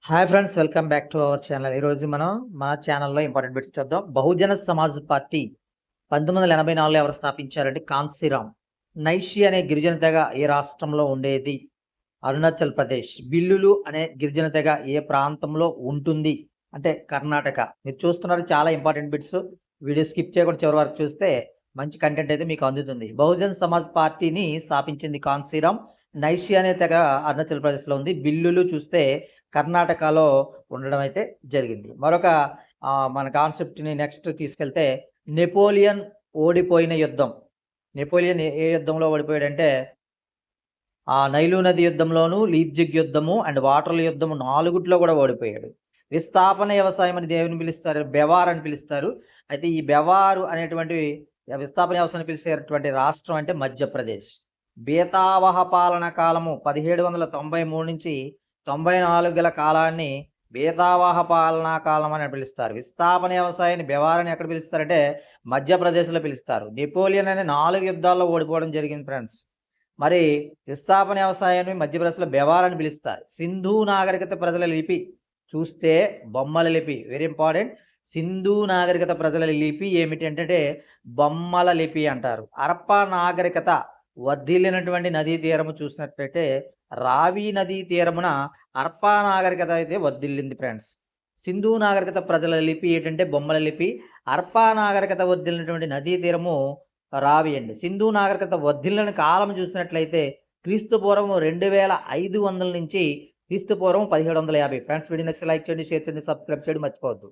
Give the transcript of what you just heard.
Hi friends, welcome back to our channel. ఈరోజు మనం మన ఛానల్లో ఇంపార్టెంట్ బిట్స్ చూద్దాం. బహుజన సమాజ్ పార్టీ 1984లో ఎవరు స్థాపించారంటే కాన్సీరామ్. నైషి అనే గిరిజన తెగ ఏ రాష్ట్రంలో ఉండేది? అరుణాచల్ ప్రదేశ్. బిల్లులు అనే గిరిజన తెగ ఏ ప్రాంతంలో ఉంటుంది అంటే కర్ణాటక. మీరు చూస్తున్నారు చాలా ఇంపార్టెంట్ బిట్స్. వీడియో స్కిప్ చేయకుండా చివరి వరకు చూస్తే మంచి కంటెంట్ అయితే మీకు అందుతుంది. బహుజన్ సమాజ్ పార్టీని స్థాపించింది కాన్సీరామ్. నైషి అనే తెగ అరుణాచల్ ప్రదేశ్లో ఉంది. బిల్లులు చూస్తే కర్ణాటకలో ఉండడం అయితే జరిగింది. మరొక మన కాన్సెప్ట్ని నెక్స్ట్ తీసుకెళ్తే నెపోలియన్ ఓడిపోయిన యుద్ధం. నెపోలియన్ ఏ యుద్ధంలో ఓడిపోయాడంటే నైలు నది యుద్ధంలోను, లీప్జిగ్ యుద్ధము అండ్ వాటర్ల యుద్ధము 4 కూడా ఓడిపోయాడు. విస్థాపన వ్యవసాయం అని దేవుని పిలుస్తారు, బెవార్ అని పిలుస్తారు. అయితే ఈ బెవారు అనేటువంటి విస్థాపన వ్యవసాయం పిలిచేటువంటి రాష్ట్రం అంటే మధ్యప్రదేశ్. బేతావహ పాలన కాలము 1793 నుంచి 94 గల కాలాన్ని బేతావాహ పాలనా కాలం అని పిలుస్తారు. విస్థాపన వ్యవసాయాన్ని బెవారని ఎక్కడ పిలుస్తారంటే మధ్యప్రదేశ్లో పిలుస్తారు. నెపోలియన్ అనే 4 యుద్ధాల్లో ఓడిపోవడం జరిగింది ఫ్రెండ్స్. మరి విస్థాపన వ్యవసాయాన్ని మధ్యప్రదేశ్లో బెవార్ అని పిలుస్తారు. సింధు నాగరికత ప్రజల లిపి చూస్తే బొమ్మల లిపి, వెరీ ఇంపార్టెంట్. సింధు నాగరికత ప్రజల లిపి ఏమిటి అంటే బొమ్మల లిపి అంటారు. హరప్పా నాగరికత వర్ధిల్లినటువంటి నదీ తీరము చూసినట్లయితే రావి నదీ తీరమున హరప్పా నాగరికత అయితే వర్ధిల్లింది ఫ్రెండ్స్. సింధు నాగరికత ప్రజల లిపి ఏంటంటే బొమ్మల లిపి. హరప్పా నాగరికత వర్ధిల్లినటువంటి నదీ తీరము రావి అండి. సింధు నాగరికత వర్ధిల్లిన కాలం చూసినట్లయితే క్రీస్తుపూర్వం 2500 నుంచి క్రీస్తుపూర్వం 1750. ఫ్రెండ్స్, వీడియో నచ్చితే లైక్ చేయండి, షేర్ చేయండి, సబ్స్క్రైబ్ చేయండి మర్చిపోవద్దు.